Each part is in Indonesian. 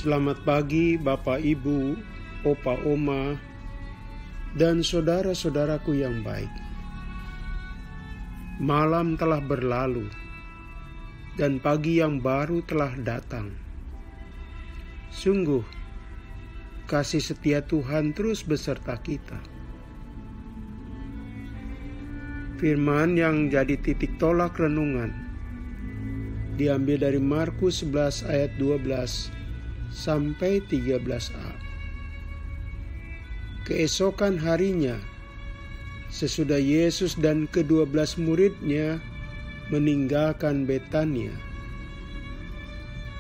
Selamat pagi Bapak Ibu, Opa Oma, dan saudara-saudaraku yang baik. Malam telah berlalu, dan pagi yang baru telah datang. Sungguh, kasih setia Tuhan terus beserta kita. Firman yang jadi titik tolak renungan diambil dari Markus 11 ayat 12 sampai 13a. Keesokan harinya, sesudah Yesus dan ke-12 muridnya meninggalkan Betania,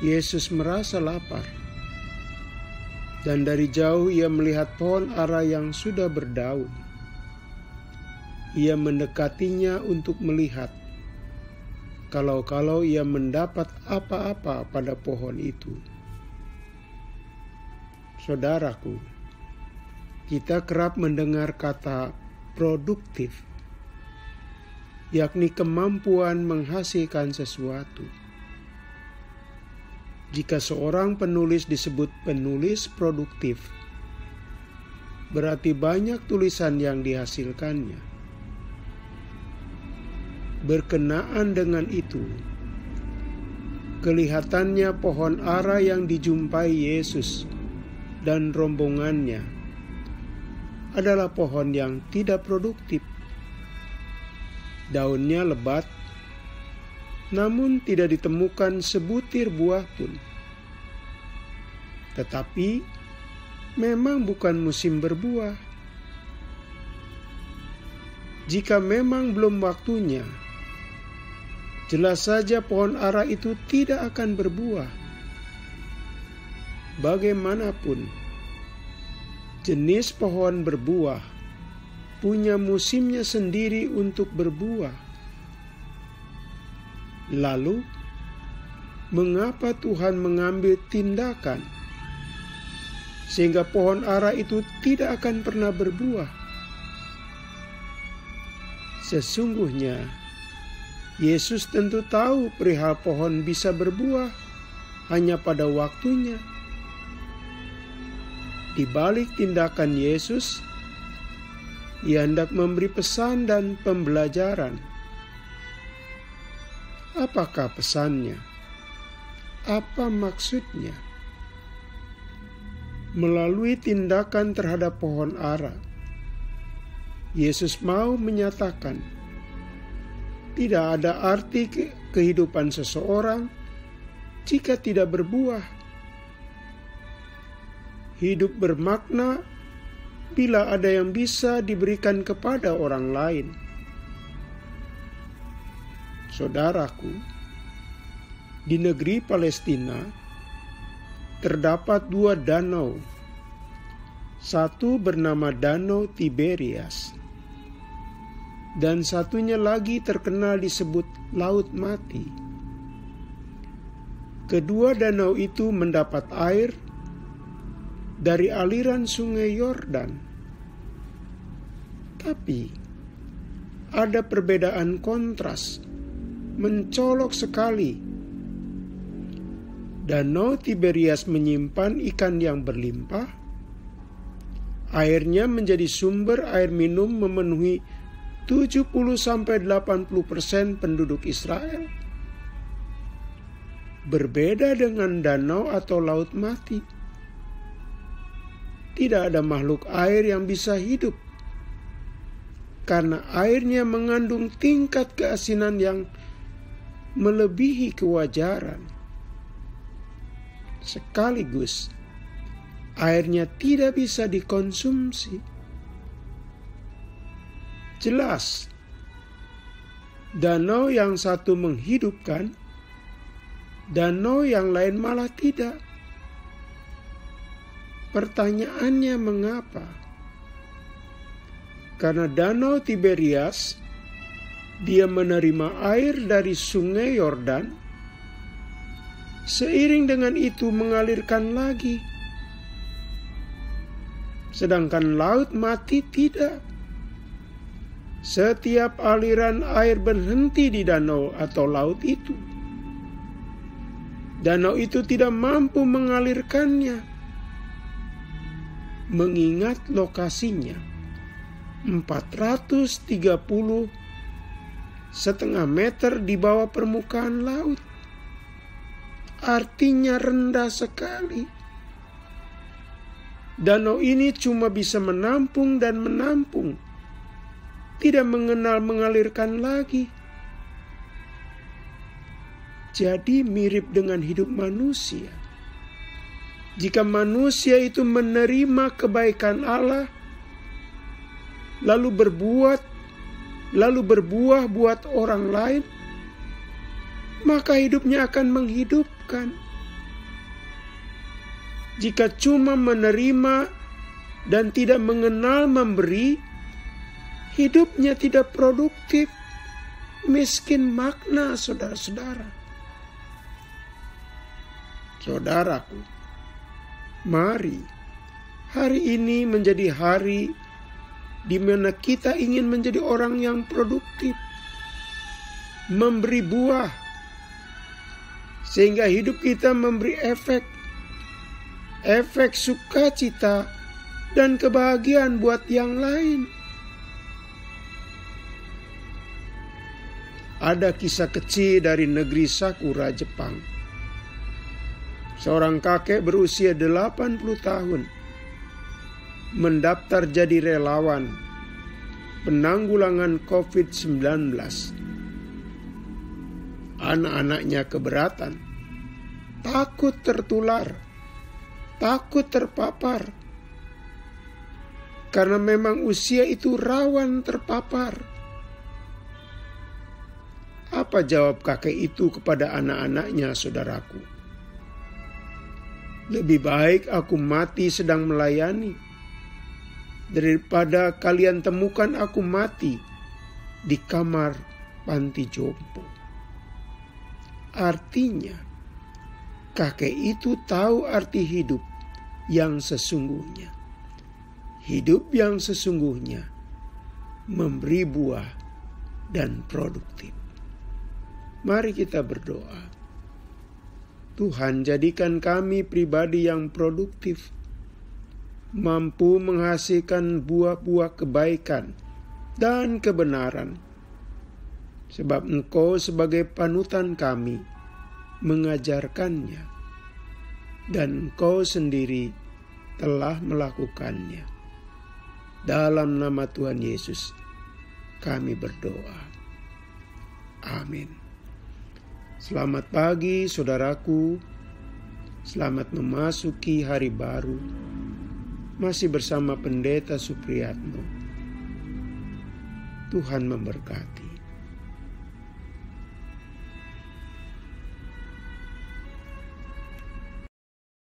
Yesus merasa lapar. Dan dari jauh ia melihat pohon ara yang sudah berdaun. Ia mendekatinya untuk melihat kalau ia mendapat apa-apa pada pohon itu. Saudaraku, kita kerap mendengar kata produktif, yakni kemampuan menghasilkan sesuatu. Jika seorang penulis disebut penulis produktif, berarti banyak tulisan yang dihasilkannya. Berkenaan dengan itu, kelihatannya pohon ara yang dijumpai Yesus dan rombongannya adalah pohon yang tidak produktif. Daunnya lebat, namun tidak ditemukan sebutir buah pun. Tetapi memang bukan musim berbuah. Jika memang belum waktunya, jelas saja pohon ara itu tidak akan berbuah. Bagaimanapun, jenis pohon berbuah punya musimnya sendiri untuk berbuah. Lalu, mengapa Tuhan mengambil tindakan sehingga pohon ara itu tidak akan pernah berbuah? Sesungguhnya, Yesus tentu tahu perihal pohon bisa berbuah hanya pada waktunya. Di balik tindakan Yesus, Ia hendak memberi pesan dan pembelajaran. Apakah pesannya? Apa maksudnya? Melalui tindakan terhadap pohon ara, Yesus mau menyatakan tidak ada arti kehidupan seseorang jika tidak berbuah. Hidup bermakna bila ada yang bisa diberikan kepada orang lain. Saudaraku, di negeri Palestina terdapat 2 danau. Satu bernama Danau Tiberias, dan satunya lagi terkenal disebut Laut Mati. Kedua danau itu mendapat air dari aliran sungai Yordan. Tapi ada perbedaan kontras, mencolok sekali. Danau Tiberias menyimpan ikan yang berlimpah. Airnya menjadi sumber air minum memenuhi 70-80% penduduk Israel. Berbeda dengan danau atau Laut Mati. Tidak ada makhluk air yang bisa hidup, karena airnya mengandung tingkat keasinan yang melebihi kewajaran. Sekaligus, airnya tidak bisa dikonsumsi. Jelas, danau yang satu menghidupkan, danau yang lain malah tidak. Pertanyaannya mengapa? Karena Danau Tiberias, dia menerima air dari sungai Yordan, seiring dengan itu mengalirkan lagi. Sedangkan Laut Mati tidak. Setiap aliran air berhenti di danau atau laut itu. danau itu tidak mampu mengalirkannya, mengingat lokasinya 430,5 meter di bawah permukaan laut. Artinya rendah sekali. Danau ini cuma bisa menampung dan menampung, tidak mengenal mengalirkan lagi. Jadi mirip dengan hidup manusia. Jika manusia itu menerima kebaikan Allah, lalu berbuah buat orang lain, maka hidupnya akan menghidupkan. Jika cuma menerima dan tidak mengenal memberi, hidupnya tidak produktif, miskin makna, saudara-saudara. Saudaraku, mari hari ini menjadi hari di mana kita ingin menjadi orang yang produktif, memberi buah, sehingga hidup kita memberi efek sukacita dan kebahagiaan buat yang lain. Ada kisah kecil dari negeri Sakura, Jepang. Seorang kakek berusia 80 tahun mendaftar jadi relawan penanggulangan COVID-19. Anak-anaknya keberatan, takut tertular, takut terpapar, karena memang usia itu rawan terpapar. Apa jawab kakek itu kepada anak-anaknya, saudaraku? Lebih baik aku mati sedang melayani, daripada kalian temukan aku mati di kamar panti jompo. Artinya, kakek itu tahu arti hidup yang sesungguhnya. Hidup yang sesungguhnya memberi buah dan produktif. Mari kita berdoa. Tuhan, jadikan kami pribadi yang produktif, mampu menghasilkan buah-buah kebaikan dan kebenaran, sebab Engkau sebagai panutan kami mengajarkannya, dan Engkau sendiri telah melakukannya. Dalam nama Tuhan Yesus kami berdoa. Amin. Selamat pagi saudaraku, selamat memasuki hari baru, masih bersama Pendeta Supriyatno. Tuhan memberkati.